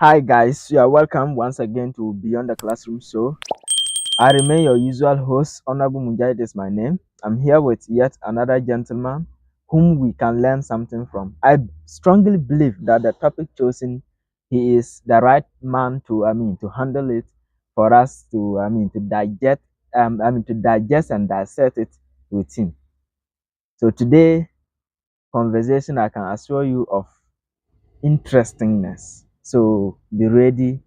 Hi guys, you are welcome once again to Beyond the Classroom Show. I remain your usual host, Honorable Mujahid is my name. I'm here with yet another gentleman whom we can learn something from. I strongly believe that the topic chosen, he is the right man to handle it for us to digest and dissect it with him. So today conversation I can assure you of interestingness. So be ready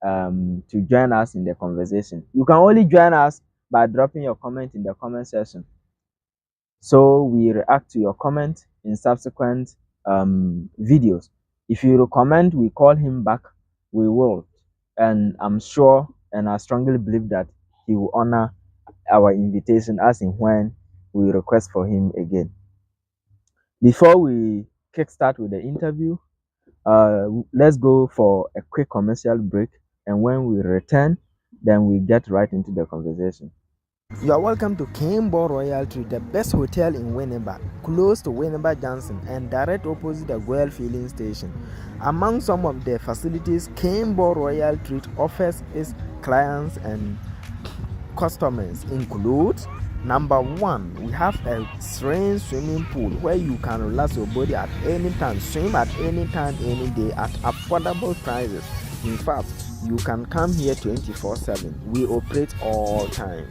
to join us in the conversation. You can only join us by dropping your comment in the comment section. So we react to your comment in subsequent videos. If you recommend we call him back, we will. And I'm sure and I strongly believe that he will honor our invitation as in when we request for him again. Before we kickstart with the interview, let's go for a quick commercial break, and when we return, then we get right into the conversation. You are welcome to Campbell Royal Tree, the best hotel in Winneba, close to Winneba Johnson and direct opposite the Goyle Filling Station. Among some of the facilities Campbell Royal Tree offers its clients and customers include: number one, we have a serene swimming pool where you can relax your body at any time, swim at any time, any day at affordable prices. In fact, you can come here 24/7. We operate all time.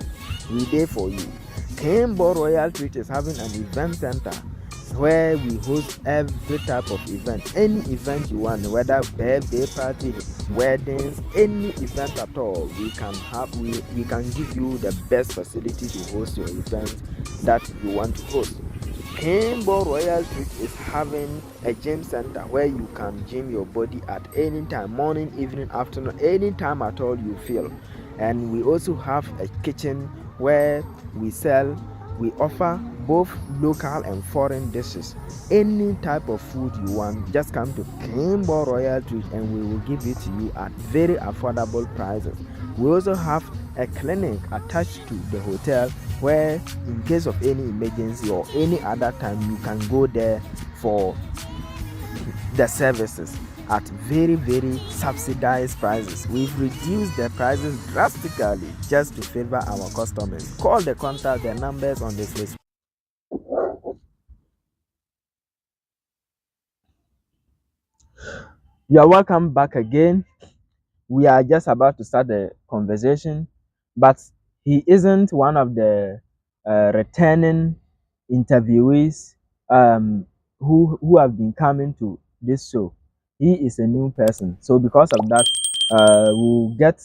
We there for you. Campbell Royal Treat is having an event center where we host every type of event, any event you want, whether birthday party, weddings, any event at all. We can give you the best facility to host your event that you want to host. Campbell Royal Treat is having a gym center where you can gym your body at any time, morning, evening, afternoon, any time at all you feel. And we also have a kitchen where we offer both local and foreign dishes. Any type of food you want, just come to Campbell Royal Treat and we will give it to you at very affordable prices. We also have a clinic attached to the hotel where in case of any emergency or any other time you can go there for the services at very subsidized prices. We've reduced the prices drastically just to favor our customers. Call the contact, the numbers on this list. You are welcome back again. We are just about to start the conversation, but he isn't one of the returning interviewees who have been coming to this show. He is a new person, so because of that, we'll get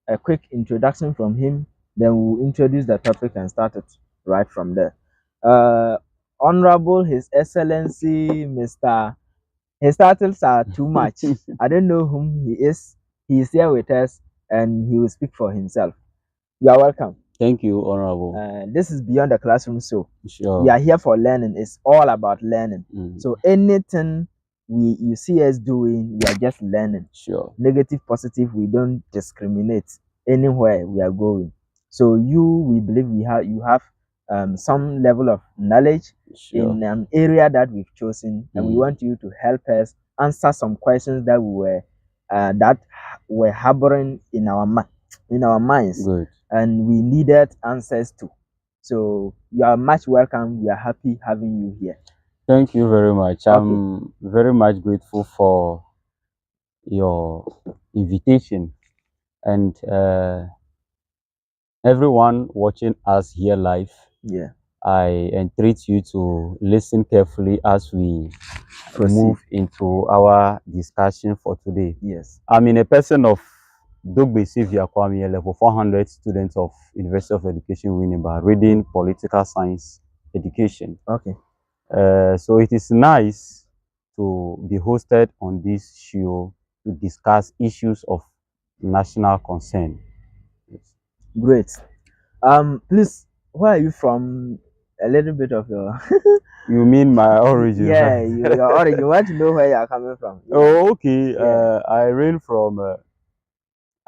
a quick introduction from him, then we'll introduce the topic and start it right from there. Honorable His Excellency Mr. His titles are too much. I don't know whom he is. He is here with us and he will speak for himself. You are welcome. Thank you, Honorable. This is Beyond the Classroom Show. Sure. We are here for learning. It's all about learning. So anything you see us doing, we are just learning. Sure. Negative, positive, we don't discriminate anywhere we are going. So we believe you have some level of knowledge in an area that we've chosen, and we want you to help us answer some questions that were harboring in our minds. Good. And we needed answers to. So you are much welcome. We are happy having you here. Thank you very much. Okay. I'm very much grateful for your invitation, and everyone watching us here live. Yeah. I entreat you to listen carefully as we move into our discussion for today. Yes. I'm in a person of Savior-Kwame, level 400 students of University of Education Winneba, reading political science education. Okay. So it is nice to be hosted on this show to discuss issues of national concern. Yes. Great. Please, where are you from? A little bit of your You mean my origin? Yeah, your origin. You want to know where you are coming from? Oh, okay. Yeah. I reign from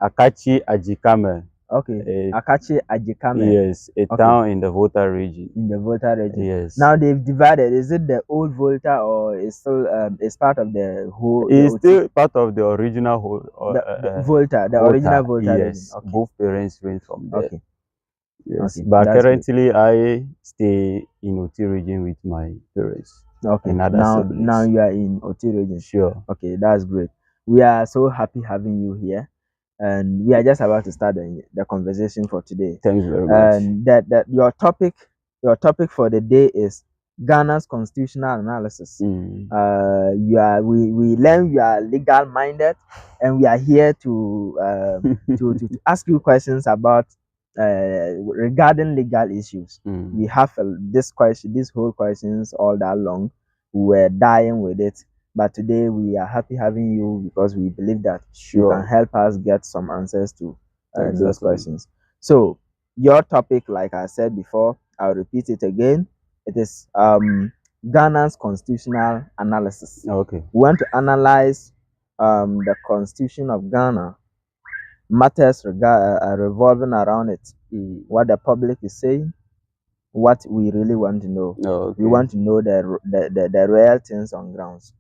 Akachi Ajikame. Okay. Akachi Ajikame. Yes, a town in the Volta region. In the Volta region. Yes. Now they've divided. Is it the old Volta or is still it's part of the whole? It's still part of the original the Volta, the original Volta region. Yes. Okay. Both parents range from there. Okay. Yes. Okay. But That's currently good. I stay in Oti region with my parents. Okay. And other now siblings. you are in Oti region. Sure. Okay, that's great. We are so happy having you here. And we are just about to start the conversation for today. Thanks very much. And that your topic for the day is Ghana's constitutional analysis. We learn you are legal minded, and we are here to to ask you questions about regarding legal issues. We have this whole questions all that long. We were dying with it, but today we are happy having you because we believe that you can help us get some answers to those questions. So your topic, like I said before, I'll repeat it again. It is Ghana's constitutional analysis. Okay. We want to analyze the constitution of Ghana, matters revolving around it, what the public is saying, what we really want to know. Okay. We want to know the real things on grounds.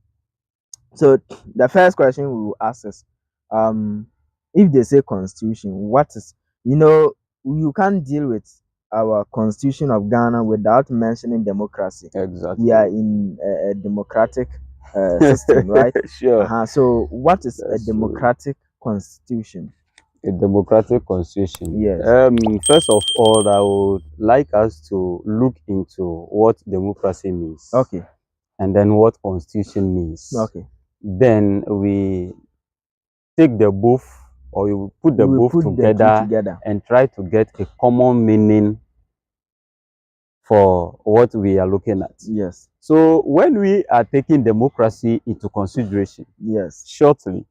So the first question we will ask is, if they say constitution, what is, you can't deal with our constitution of Ghana without mentioning democracy. Exactly. We are in a democratic system, right? Sure. So what is a democratic constitution? A democratic constitution. Yes. First of all, I would like us to look into what democracy means. Okay. And then what constitution means. Okay. Then we take the both, or you put the both together and try to get a common meaning for what we are looking at. Yes. So when we are taking democracy into consideration, yes, shortly,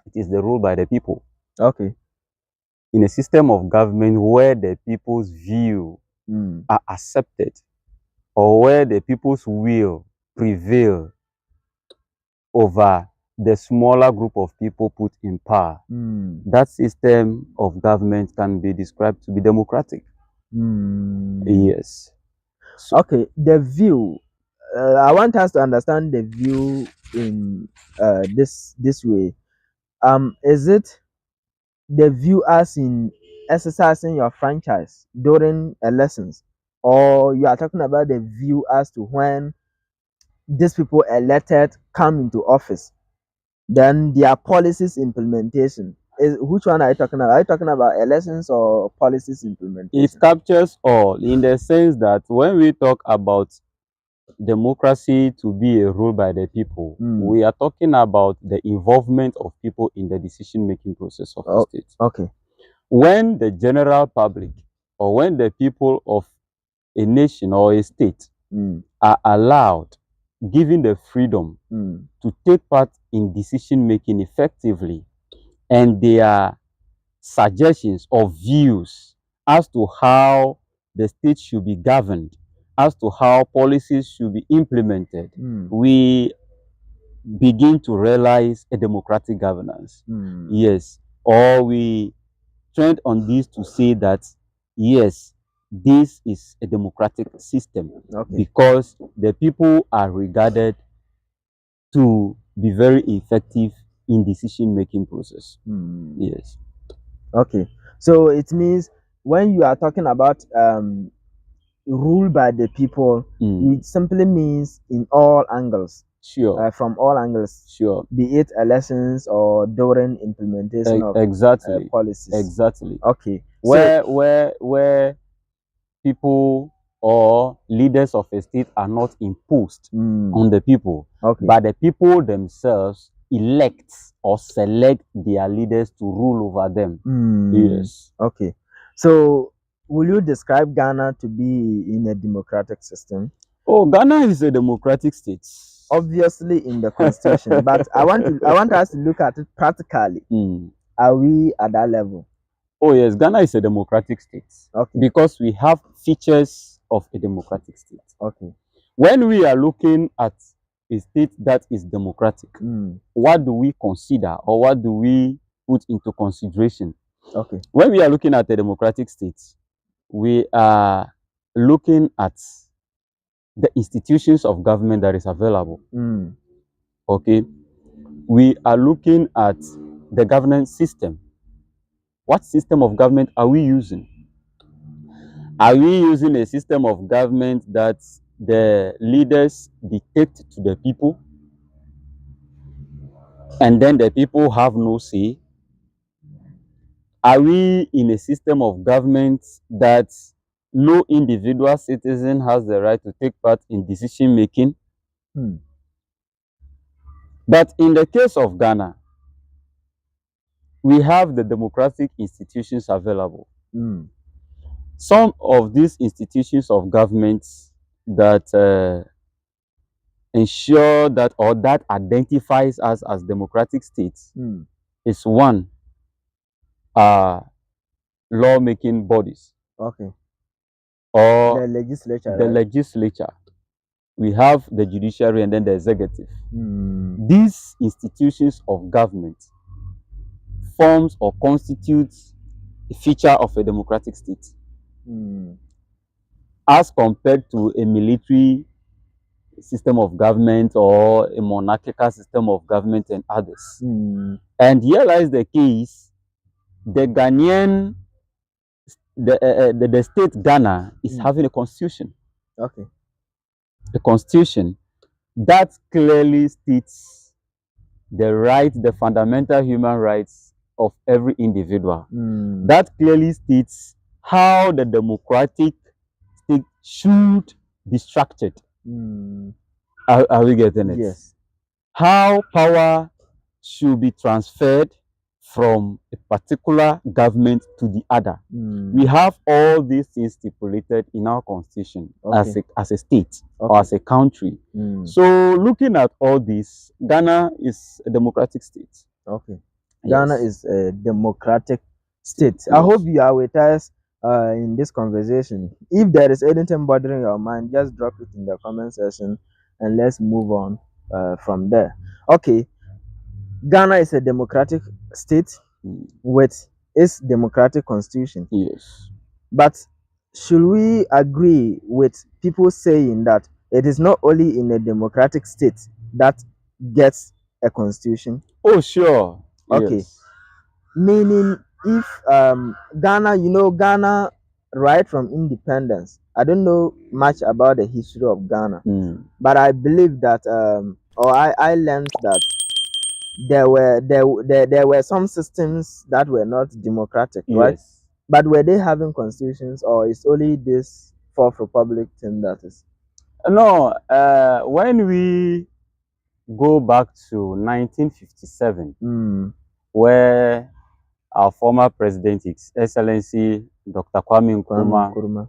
it is the rule by the people. Okay. In a system of government where the people's view are accepted, or where the people's will prevail over the smaller group of people put in power, that system of government can be described to be democratic. Yes. So, okay, the view. I want us to understand the view in this way. Is it the view as in exercising your franchise during elections, or you are talking about the view as to when these people elected come into office, then their policies implementation? Which one are you talking about? Are you talking about elections or policies implementation? It captures all, in the sense that when we talk about democracy to be a rule by the people, we are talking about the involvement of people in the decision-making process of the state. Okay. When the general public, or when the people of a nation or a state are allowed, given the freedom to take part in decision-making effectively, and their suggestions or views as to how the state should be governed, as to how policies should be implemented, we begin to realize a democratic governance. Yes. Or we trend on this to say that, yes, this is a democratic system, because the people are regarded to be very effective in decision-making process. Yes. Okay. So it means when you are talking about rule by the people, it simply means in all angles. Sure. From all angles. Sure. Be it elections or during implementation of policies. Exactly. Okay. Where people or leaders of a state are not imposed on the people, but the people themselves elect or select their leaders to rule over them. Yes. Okay. So will you describe Ghana to be in a democratic system? Oh, Ghana is a democratic state. Obviously in the constitution, but I want us to look at it practically. Are we at that level? Oh yes, Ghana is a democratic state. Okay. Because we have features of a democratic state. Okay. When we are looking at a state that is democratic, what do we consider, or what do we put into consideration? Okay. When we are looking at a democratic state, we are looking at the institutions of government that is available. Okay. We are looking at the governance system. What system of government are we using? Are we using a system of government that the leaders dictate to the people and then the people have no say? Are we in a system of government that no individual citizen has the right to take part in decision making? But in the case of Ghana, we have the democratic institutions available. Some of these institutions of government that ensure that or that identifies us as democratic states is one, lawmaking bodies. Okay. Or the legislature. The right? legislature. We have the judiciary and then the executive. These institutions of government forms or constitutes a feature of a democratic state as compared to a military system of government or a monarchical system of government and others. And here lies the case: the Ghanaian, the state Ghana is having a constitution. Okay. A constitution that clearly states the right, the fundamental human rights of every individual. That clearly states how the democratic state should be structured. Are we getting it? Yes. How power should be transferred from a particular government to the other. We have all these things stipulated in our constitution as a state or as a country. So looking at all this, Ghana is a democratic state. Okay. Yes. Ghana is a democratic state. Yes. I hope you are with us in this conversation. If there is anything bothering your mind, just drop it in the comment section and let's move on from there. Okay. Ghana is a democratic state with its democratic constitution. Yes. But should we agree with people saying that it is not only in a democratic state that gets a constitution? Oh, sure. Okay. Yes. Meaning, if Ghana, Ghana right from independence, I don't know much about the history of Ghana, but I believe that, or I learned that there were some systems that were not democratic, right? Yes. But were they having constitutions, or is only this Fourth Republic thing that is? No, when we go back to 1957, where our former president, His Excellency Dr. Kwame Nkrumah,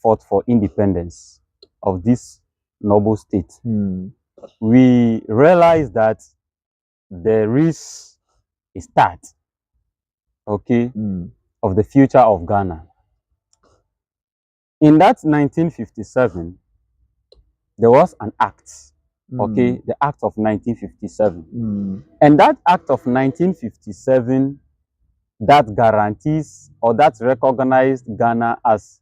fought for independence of this noble state, we realized that there is a start, okay, of the future of Ghana. In that 1957, there was an act, okay, the Act of 1957. And that Act of 1957 that guarantees or that recognized Ghana as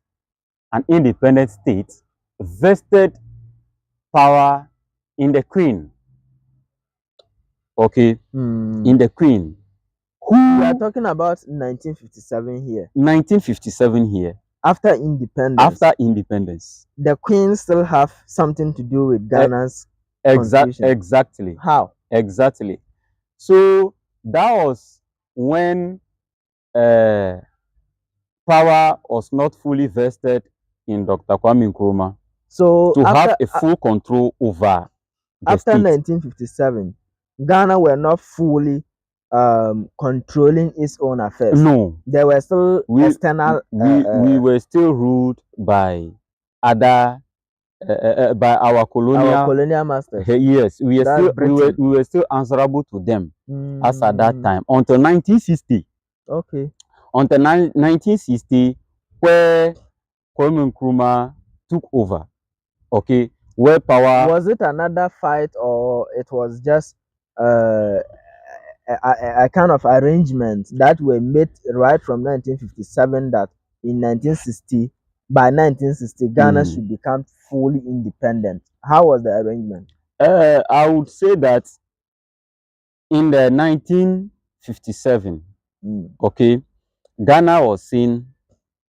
an independent state vested power in the Queen. Okay, in the Queen. We are talking about 1957 here. 1957 here. After independence. After independence. The Queen still have something to do with Ghana's constitution. Exactly. How? Exactly. So that was when power was not fully vested in Dr. Kwame Nkrumah. So to have a full control over the after state. 1957, Ghana were not fully controlling its own affairs. No, there were still external. We were still ruled by other by our colonial masters. Yes, we were still answerable to them as at that time until 1960. Okay. Until 1960, where Kwame Nkrumah took over. Okay, where power was it another fight, or it was just a kind of arrangement that were made right from 1957 that in 1960, by 1960, Ghana should become fully independent. How was the arrangement? I would say that in the 1957, okay, Ghana was seen,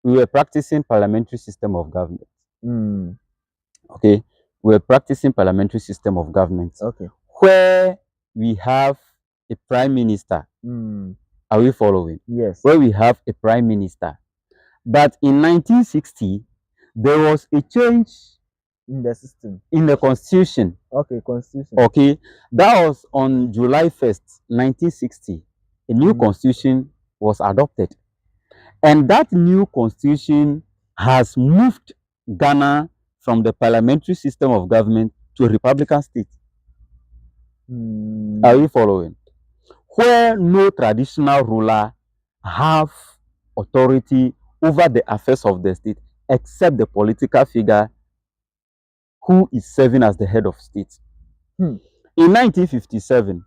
we were practicing parliamentary system of government. Okay, we were practicing parliamentary system of government. Okay. Where we have a prime minister. Are we following? Yes. Where we have a prime minister. But in 1960, there was a change in the system, in the constitution. Okay, constitution. Okay, that was on July 1st, 1960. A new constitution was adopted. And that new constitution has moved Ghana from the parliamentary system of government to a republican state. Are you following? Where no traditional ruler have authority over the affairs of the state except the political figure who is serving as the head of state. In 1957,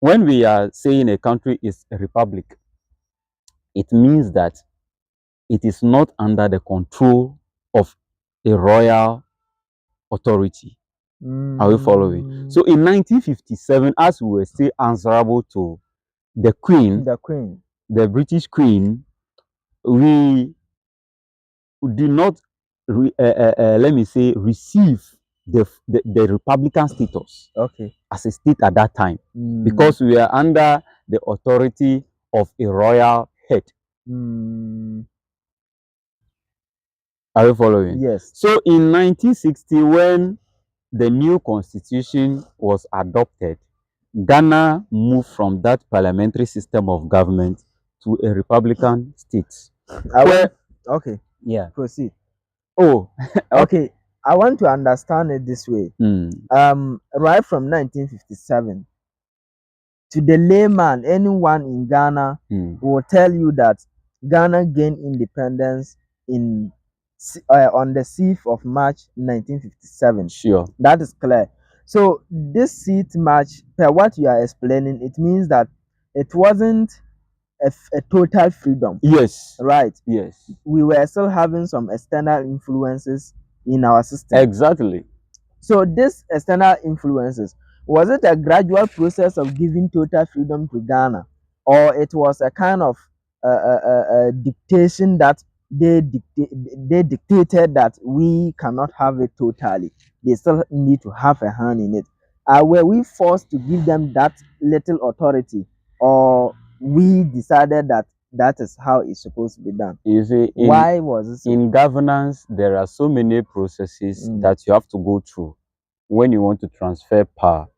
when we are saying a country is a republic, it means that it is not under the control of a royal authority. Are we following? So in 1957, as we were still answerable to the Queen, the British Queen, we did not, let me say, receive the republican status, okay, as a state at that time, because we are under the authority of a royal head. Are you following? Yes. So in 1960, when the new constitution was adopted, Ghana moved from that parliamentary system of government to a republican state. Okay. Yeah. Proceed. Oh, okay. I want to understand it this way. Right from 1957, to the layman, anyone in Ghana will tell you that Ghana gained independence in on the 6th of March 1957. Sure. That is clear. So this 6th March, per what you are explaining, it means that it wasn't a total freedom. Yes. Right. Yes. We were still having some external influences in our system. Exactly. So these external influences, was it a gradual process of giving total freedom to Ghana, or it was a kind of dictation that they dictated that we cannot have it totally? They still need to have a hand in it. Were we forced to give them that little authority, or we decided that that is how it's supposed to be done? You see, why was it so? In governance, there are so many processes that you have to go through when you want to transfer power.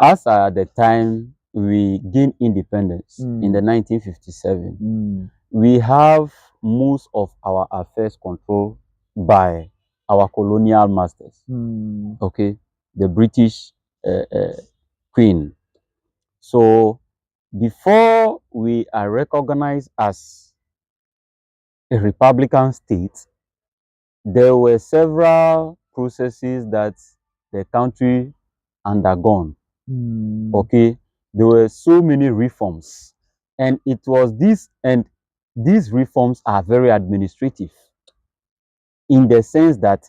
As at the time we gained independence in the 1957, we have most of our affairs controlled by our colonial masters. Okay, the British Queen. So before we are recognized as a republican state, there were several processes that the country undergone. Okay, there were so many reforms, and it was this, and these reforms are very administrative, in the sense that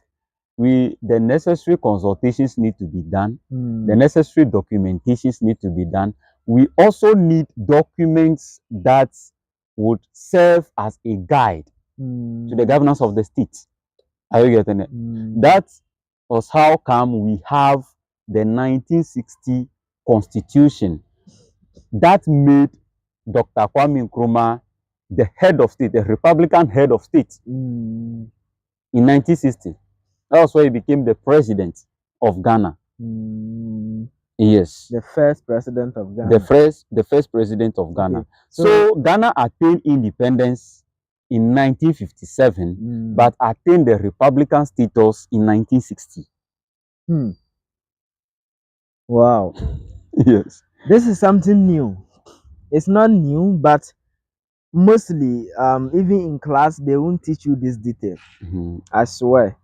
the necessary consultations need to be done, the necessary documentations need to be done. We also need documents that would serve as a guide to the governance of the state. Are you getting it? That was how come we have the 1960 constitution that made Dr. Kwame Nkrumah the head of state, the republican head of state in 1960. That was why he became the president of Ghana. Yes. The first president of Ghana. The first president of Ghana. Okay. So Ghana attained independence in 1957, but attained the republican status in 1960. Wow. Yes. This is something new. It's not new, but mostly, even in class, they won't teach you this detail. I swear.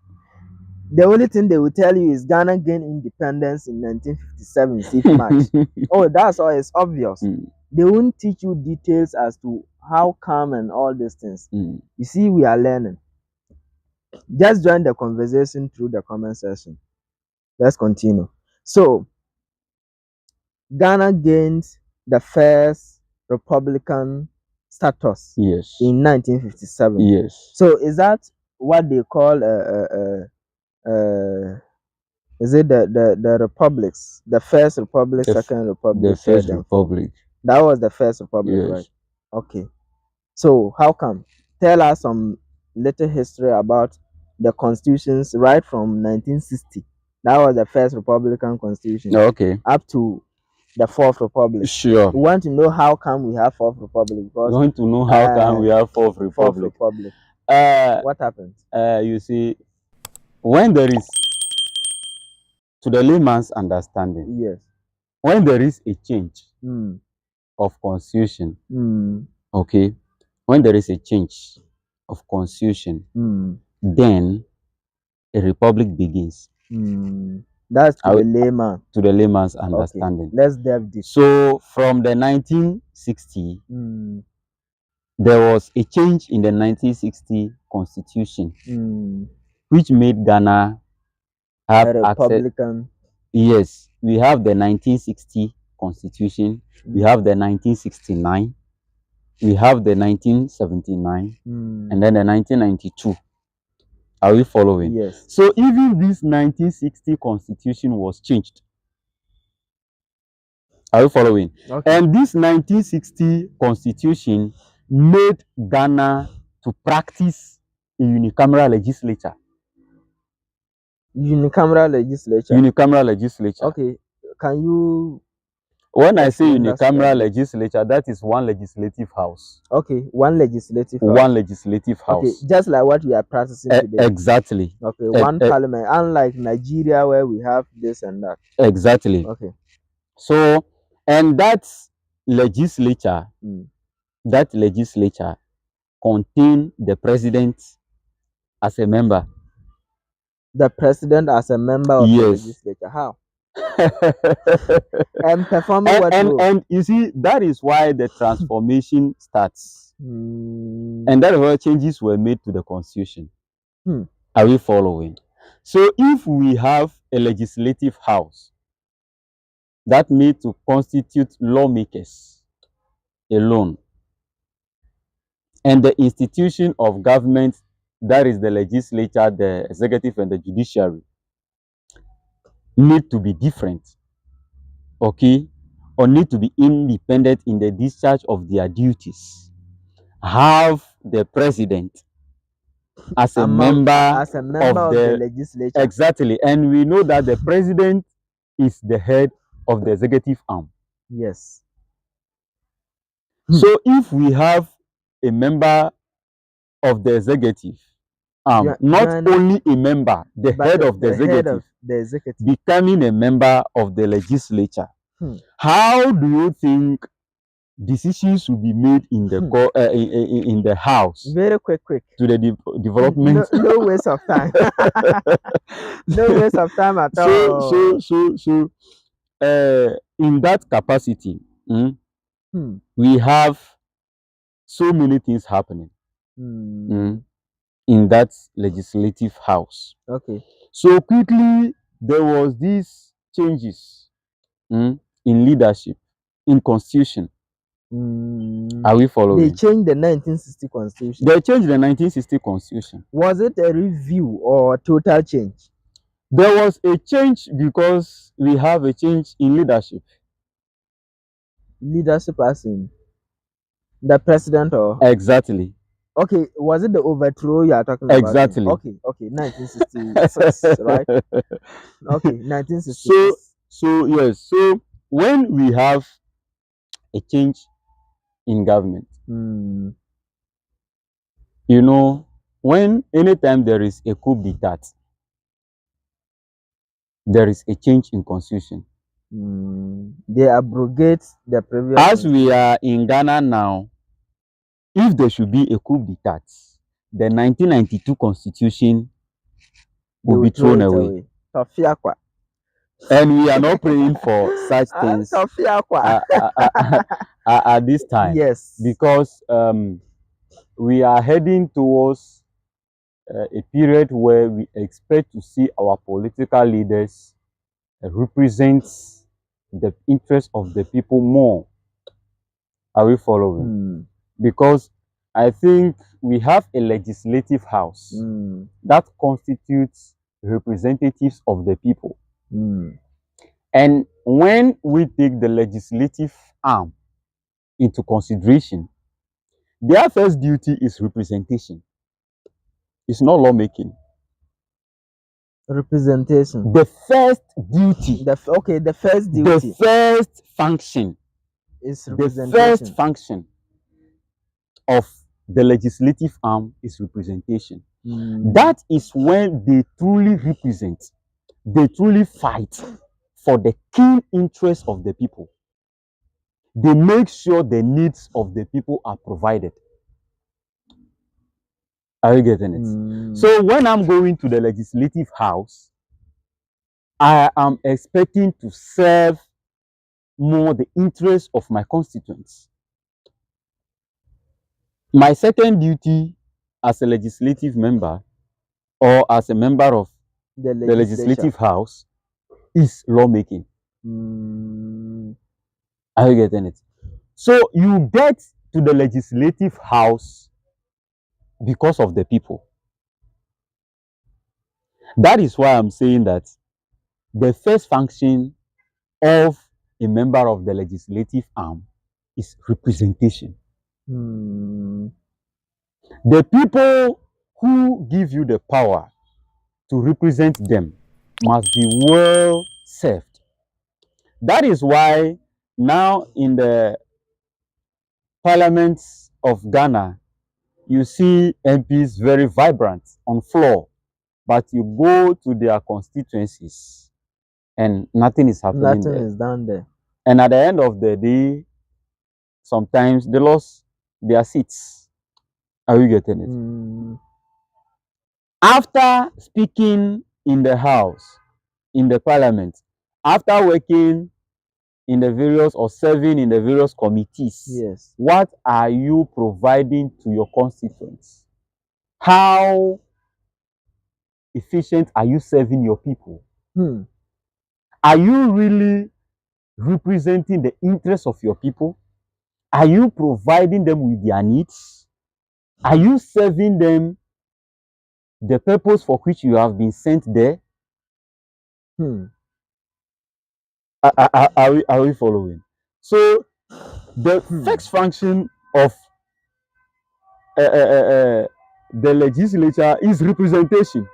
The only thing they will tell you is Ghana gained independence in 1957, 6th March. Oh, that's all. It's obvious. They won't teach you details as to how come and all these things. You see, we are learning. Just join the conversation through the comment section. Let's continue. So, Ghana gained the first Republican status in 1957. Yes. So, is that what they call is it the republics, the first republic, second republic, the first republic? That was the first republic, right? Okay. So how come? Tell us some little history about the constitutions right from 1960. That was the first Republican constitution. Okay. Up to the fourth republic. Sure. We want to know how come we have fourth republic. Because we want to know how come we have fourth republic. What happened? You see, when there is, to the layman's understanding, yes, when there is a change of constitution, okay, when there is a change of constitution, then a republic begins. That's to the layman. To the layman's understanding. Okay. Let's delve deep. So from the 1960, there was a change in the 1960 constitution, which made Ghana have a Republican. Yes, we have the 1960 constitution, we have the 1969, we have the 1979, and then the 1992. Are we following? Yes. So even this 1960 constitution was changed. Are we following? Okay. And this 1960 constitution made Ghana to practice a unicameral legislature. Unicameral legislature? Unicameral legislature. Okay. Can you... When I say unicameral legislature, that is one legislative house. Okay, one legislative house. One legislative house. Okay, just like what we are practicing today. Exactly. Okay, one parliament, unlike Nigeria where we have this and that. Exactly. Okay. So, and that legislature, contained the president as a member. The president as a member of the legislature. How? And performing what role? And you see, that is why the transformation starts. And that is why changes were made to the constitution. Are we following? So if we have a legislative house that made to constitute lawmakers alone, and the institution of government, that is the legislature, the executive, and the judiciary, need to be different, okay, or need to be independent in the discharge of their duties. Have the president as a member of the legislature. Exactly, and we know that the president is the head of the executive arm. Yes. So if we have a member of the executive arm, not only a member, the head of the executive, becoming a member of the legislature, how do you think decisions will be made in the in the house? Very quick to the development. No waste of time. No waste of time at all. So in that capacity, we have so many things happening in that legislative house. Okay. So quickly there was these changes in leadership, in constitution. Are we following? They changed the 1960 constitution. They changed the 1960 constitution. Was it a review or total change? There was a change because we have a change in leadership. Leadership as in the president or? Exactly. Okay, was it the overthrow you are talking about? Exactly. Okay, 1966, right? Okay, 1966. So yes, so when we have a change in government, you know, when anytime there is a coup d'etat, there is a change in constitution. They abrogate the previous. As we are in Ghana now, if there should be a coup d'etat, the 1992 constitution will be thrown away. And we are not praying for such things at this time. Yes. Because we are heading towards a period where we expect to see our political leaders represent the interests of the people more. Are we following? Because I think we have a legislative house that constitutes representatives of the people. And when we take the legislative arm into consideration, their first duty is representation. It's not lawmaking. Representation. The first duty. The first duty. The first function. Is representation. The first function of the legislative arm is representation. That is when they truly represent. They truly fight for the keen interest of the people. They make sure the needs of the people are provided. Are you getting it? So when I'm going to the legislative house, I am expecting to serve more the interests of my constituents. My second duty as a legislative member or as a member of the legislative house is lawmaking. Are you getting it? So you get to the legislative house because of the people. That is why I'm saying that the first function of a member of the legislative arm is representation. The people who give you the power to represent them must be well served. That is why now in the parliaments of Ghana, you see MPs very vibrant on floor, but you go to their constituencies and nothing is happening. Nothing is done there. And at the end of the day, sometimes they lost their seats. Are you getting it? After speaking in the house, in the parliament, after working in the various or serving in the various committees, yes, what are you providing to your constituents? How efficient are you serving your people? Are you really representing the interests of your people? Are you providing them with their needs? Are you serving them the purpose for which you have been sent there? Are we following? So the first function of the legislature is representation.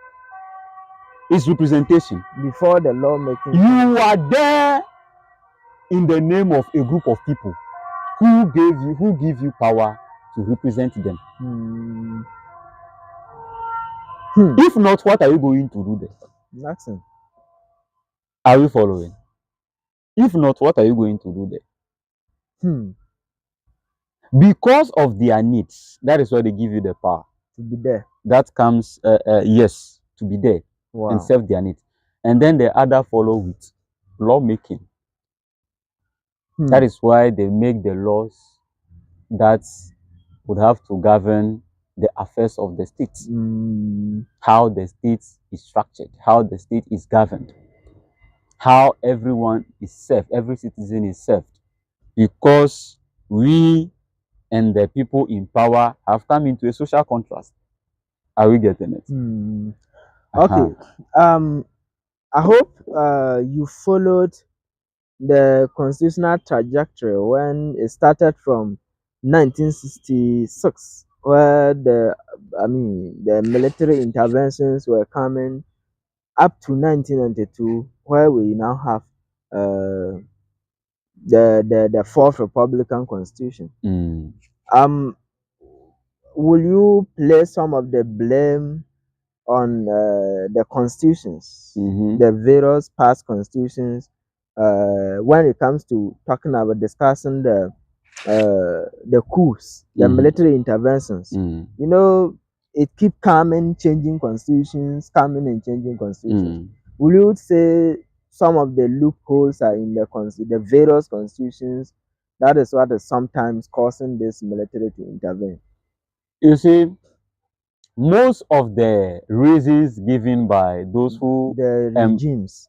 Is representation. Before the lawmaking. You are there in the name of a group of people who give you power to represent them. If not, what are you going to do there? Nothing. Are we following? If not, what are you going to do there? Because of their needs, that is why they give you the power. To be there. That comes, yes, to be there. Wow. And serve their needs. And then the other follow with lawmaking. That is why they make the laws that would have to govern the affairs of the state. How the state is structured, how the state is governed, how everyone is served, every citizen is served. Because we and the people in power have come into a social contrast. Are we getting it? Okay. I hope you followed the constitutional trajectory when it started from 1966, where the military interventions were coming, up to 1992, where we now have the fourth Republican Constitution. Will you place some of the blame on the constitutions, the various past constitutions, when it comes to talking about discussing the coups, the military interventions? You know, it keep coming, changing constitutions, coming and changing constitutions. Will you say some of the loopholes are in the various constitutions? That is what is sometimes causing this military to intervene. You see, most of the reasons given by those who the regimes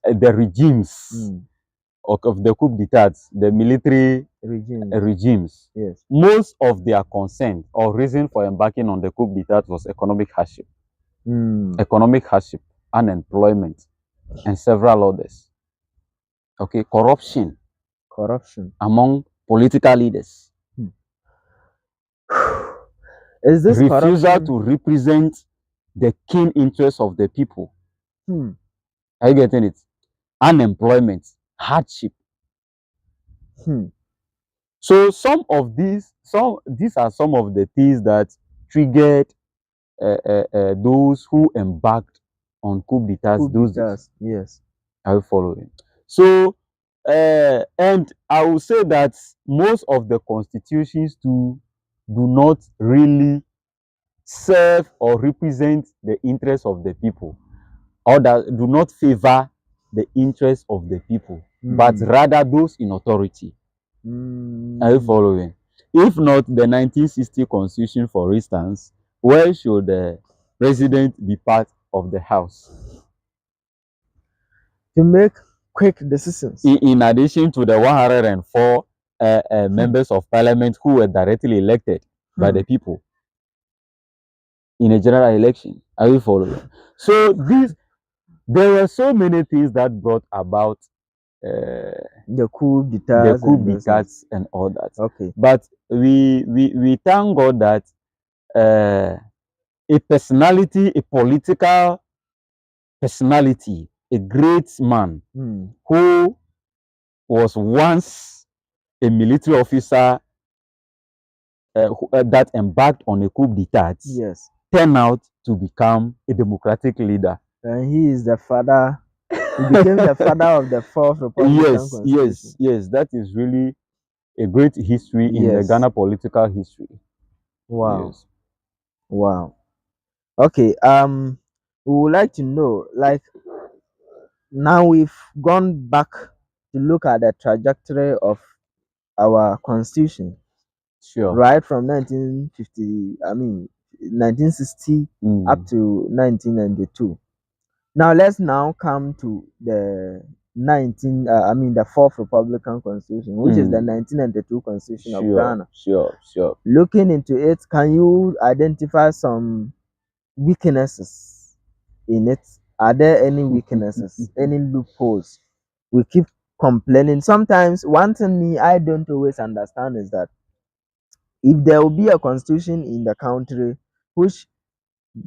of the coup d'etat, the military regimes, yes, most of their consent or reason for embarking on the coup d'etat was economic hardship. Economic hardship, unemployment, and several others. Okay, corruption among political leaders. Is this refusal to represent the keen interests of the people? Are you getting it? Unemployment, hardship. So these are some of the things that triggered those who embarked on coup d'etats those days. Yes. Are you following? So, and I will say that most of the constitutions do not really serve or represent the interests of the people, or that do not favor the interests of the people, but rather those in authority. Are you following? If not the 1960 constitution, for instance, where should the president be part of the house? To make quick decisions. In addition to the 104 members of parliament who were directly elected by the people in a general election. Are you following? So there were so many things that brought about the coup d'etats and all that. Okay. But we thank God that a personality, a political personality, a great man who was once a military officer that embarked on a coup d'etat, yes, turned out to become a democratic leader. And he is the father. He became the father of the fourth Republican Constitution. Yes. That is really a great history in the Ghana political history. Wow. Yes. Wow. Okay. We would like to know, like, now we've gone back to look at the trajectory of our constitution. Sure. Right from 1960 up to 1992. Now let's now come to the the fourth Republican Constitution, which is the 1992 Constitution of Ghana. Sure. Looking into it, can you identify some weaknesses in it? Are there any weaknesses, any loopholes? We keep complaining. Sometimes one thing I don't always understand is that if there will be a constitution in the country which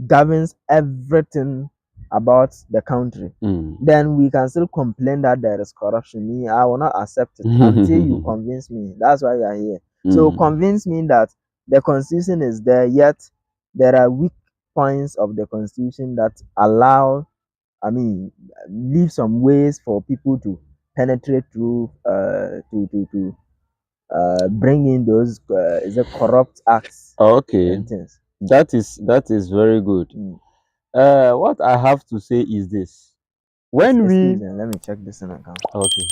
governs everything about the country, then we can still complain that there is corruption. I will not accept it until you convince me. That's why we are here. So convince me that the constitution is there, yet there are weak points of the constitution that leave some ways for people to penetrate through to bring in those corrupt acts. Okay, that is very good. What I have to say is this: when let me check this in account. Okay.